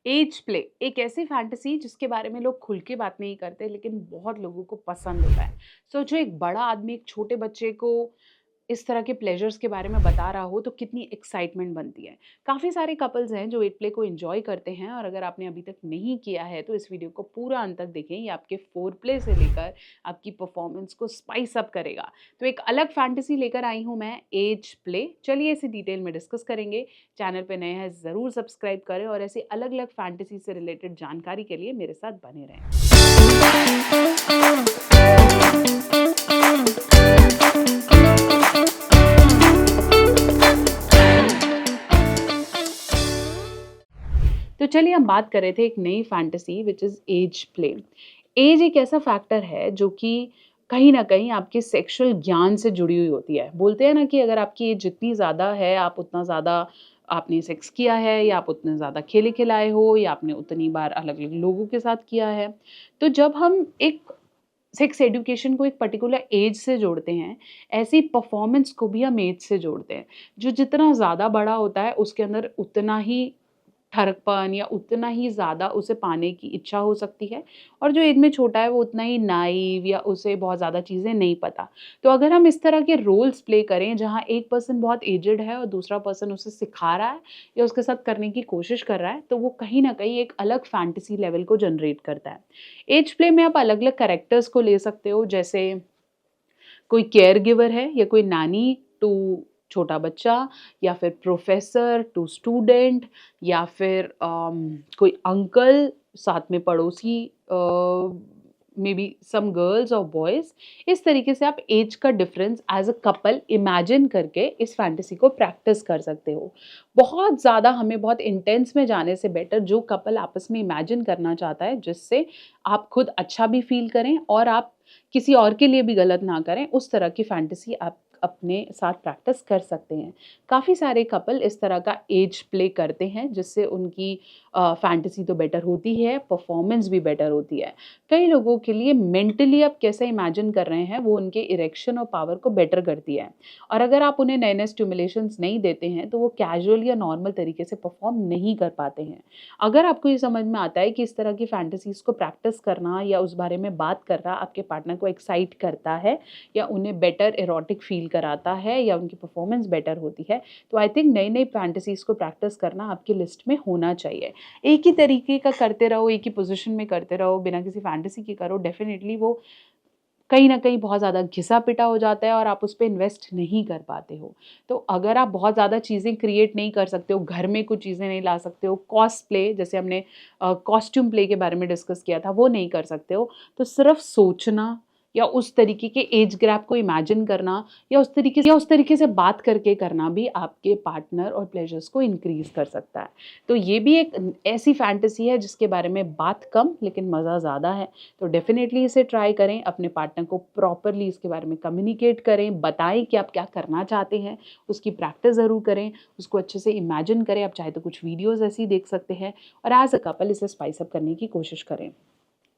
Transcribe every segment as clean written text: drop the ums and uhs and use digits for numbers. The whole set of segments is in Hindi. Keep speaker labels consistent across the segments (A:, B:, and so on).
A: एज प्ले एक ऐसी फैंटेसी जिसके बारे में लोग खुल के बात नहीं करते लेकिन बहुत लोगों को पसंद होता है। सोचो एक बड़ा आदमी एक छोटे बच्चे को इस तरह के प्लेजर्स के बारे में बता रहा हो तो कितनी एक्साइटमेंट बनती है। काफ़ी सारे कपल्स हैं जो एज प्ले को एंजॉय करते हैं और अगर आपने अभी तक नहीं किया है तो इस वीडियो को पूरा अंत तक देखें। ये आपके फोर प्ले से लेकर आपकी परफॉर्मेंस को स्पाइस अप करेगा। तो एक अलग फैंटेसी लेकर आई हूँ मैं, एज प्ले। चलिए इसे डिटेल में डिस्कस करेंगे। चैनल पे नए हैं ज़रूर सब्सक्राइब करें और ऐसी अलग अलग फैंटेसी से रिलेटेड जानकारी के लिए मेरे साथ बने रहें। तो चलिए हम बात कर रहे थे एक नई fantasy which is age play. Age एक ऐसा फैक्टर है जो कि कहीं न कहीं आपके सेक्सुअल ज्ञान से जुड़ी हुई होती है। बोलते हैं ना कि अगर आपकी एज जितनी ज़्यादा है, आप उतना ज़्यादा आपने सेक्स किया है या आप उतने ज़्यादा खेले-खिलाए हो या आपने उतनी बार अलग-अलग लोगों के साथ किया है। तो जब हम एक सेक्स एजुकेशन को एक पर्टिकुलर एज से जोड़ते हैं, ऐसी परफॉर्मेंस को भी हम एज से जोड़ते हैं। जो जितना ज़्यादा बड़ा होता है उसके अंदर उतना ही ठरकपन या उतना ही ज़्यादा उसे पाने की इच्छा हो सकती है और जो एज में छोटा है वो उतना ही नाइव या उसे बहुत ज़्यादा चीज़ें नहीं पता। तो अगर हम इस तरह के रोल्स प्ले करें जहाँ एक पर्सन बहुत एज्ड है और दूसरा पर्सन उसे सिखा रहा है या उसके साथ करने की कोशिश कर रहा है, तो वो कहीं न कहीं एक अलग फैंटेसी लेवल को जनरेट करता है। एज प्ले में आप अलग-अलग कैरेक्टर्स को ले सकते हो, जैसे कोई केयर गिवर है या कोई नानी टू छोटा बच्चा या फिर प्रोफेसर टू स्टूडेंट या फिर कोई अंकल साथ में पड़ोसी, मे बी सम गर्ल्स और बॉयज़। इस तरीके से आप एज का difference as a couple imagine करके इस फैंटेसी को प्रैक्टिस कर सकते हो। बहुत ज़्यादा हमें बहुत इंटेंस में जाने से बेटर जो कपल आपस में इमेजिन करना चाहता है जिससे आप खुद अच्छा भी फील करें और आप किसी और के लिए भी गलत ना करें, उस तरह की फैंटेसी आप अपने साथ प्रैक्टिस कर सकते हैं। काफ़ी सारे कपल इस तरह का एज प्ले करते हैं जिससे उनकी फैंटेसी तो बेटर होती है, परफॉर्मेंस भी बेटर होती है। कई लोगों के लिए मेंटली आप कैसे इमेजिन कर रहे हैं वो उनके इरेक्शन और पावर को बेटर करती है और अगर आप उन्हें नए-नए स्टिमुलेशंस नहीं देते हैं तो वो कैजुअल या नॉर्मल तरीके से परफॉर्म नहीं कर पाते हैं। अगर आपको ये समझ में आता है कि इस तरह की फैंटेसीज़ को प्रैक्टिस करना या उस बारे में बात करना आपके पार्टनर को एक्साइट करता है या उन्हें बेटर एरोटिक फ़ील कराता है या उनकी परफॉर्मेंस बेटर होती है, तो आई थिंक नई-नई फैंटेसीज़ को प्रैक्टिस करना आपकी लिस्ट में होना चाहिए। एक ही तरीके का करते रहो, एक ही पोज़ीशन में करते रहो, बिना किसी फैंटेसी के करो, डेफ़िनिटली वो कहीं न कहीं बहुत ज़्यादा घिसा-पिटा हो जाता है और आप उस पे इन्वेस्ट नहीं कर पाते हो। तो अगर आप बहुत ज़्यादा चीज़ें क्रिएट नहीं कर सकते हो, घर में कुछ चीज़ें नहीं ला सकते हो, कॉस्प्ले जैसे हमने कॉस्ट्यूम प्ले के बारे में डिस्कस किया था, वो नहीं कर सकते हो, तो सिर्फ़ सोचना या उस तरीके के एज गैप को इमेजिन करना या उस तरीके से बात करके करना भी आपके पार्टनर और प्लेज़र्स को इंक्रीज़ कर सकता है। तो ये भी एक ऐसी फैंटेसी है जिसके बारे में बात कम लेकिन मज़ा ज़्यादा है। तो डेफ़िनेटली इसे ट्राई करें, अपने पार्टनर को प्रॉपरली इसके बारे में कम्युनिकेट करें, बताएँ कि आप क्या करना चाहते हैं, उसकी प्रैक्टिस ज़रूर करें, उसको अच्छे से इमेजिन करें। आप चाहे तो कुछ वीडियोज़ ऐसी देख सकते हैं और एज़ अ कपल इसे स्पाइस अप करने की कोशिश करें।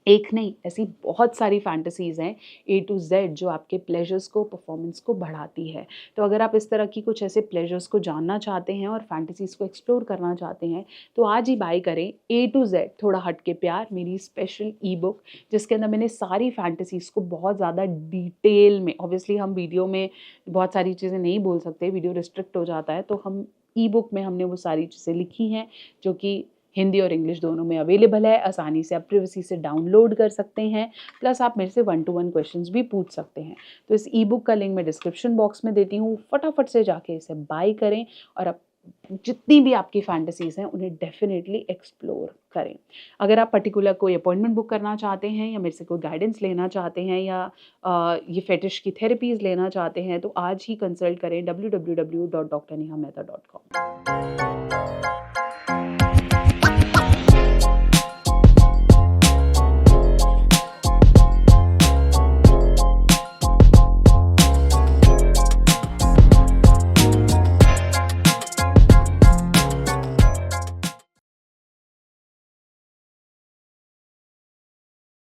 A: एक नहीं, ऐसी बहुत सारी फैंटेसीज़ हैं ए टू ज़ेड जो आपके प्लेज़र्स को, परफ़ॉर्मेंस को बढ़ाती है। तो अगर आप इस तरह की कुछ ऐसे प्लेज़र्स को जानना चाहते हैं और फैंटेसीज़ को एक्सप्लोर करना चाहते हैं, तो आज ही बाय करें ए टू ज़ेड थोड़ा हट के प्यार, मेरी स्पेशल ई-बुक, जिसके अंदर मैंने सारी फैंटेसीज़ को बहुत ज़्यादा डिटेल में, ऑब्वियसली हम वीडियो में बहुत सारी चीज़ें नहीं बोल सकते, वीडियो रिस्ट्रिक्ट हो जाता है, तो हम ई-बुक में हमने वो सारी चीज़ें लिखी हैं, जो कि हिंदी और इंग्लिश दोनों में अवेलेबल है। आसानी से आप प्रिवेसी से डाउनलोड कर सकते हैं। प्लस आप मेरे से 1 टू 1 क्वेश्चंस भी पूछ सकते हैं। तो इस ई-बुक का लिंक मैं डिस्क्रिप्शन बॉक्स में देती हूँ। फटाफट से जाके इसे बाय करें और आप जितनी भी आपकी फैंटेसीज़ हैं उन्हें डेफ़िनेटली एक्सप्लोर करें। अगर आप पर्टिकुलर कोई अपॉइंटमेंट बुक करना चाहते हैं या मेरे से कोई गाइडेंस लेना चाहते हैं या ये फेटिश की थेरेपीज़ लेना चाहते हैं तो आज ही कंसल्ट करें www.drnehamehta.com।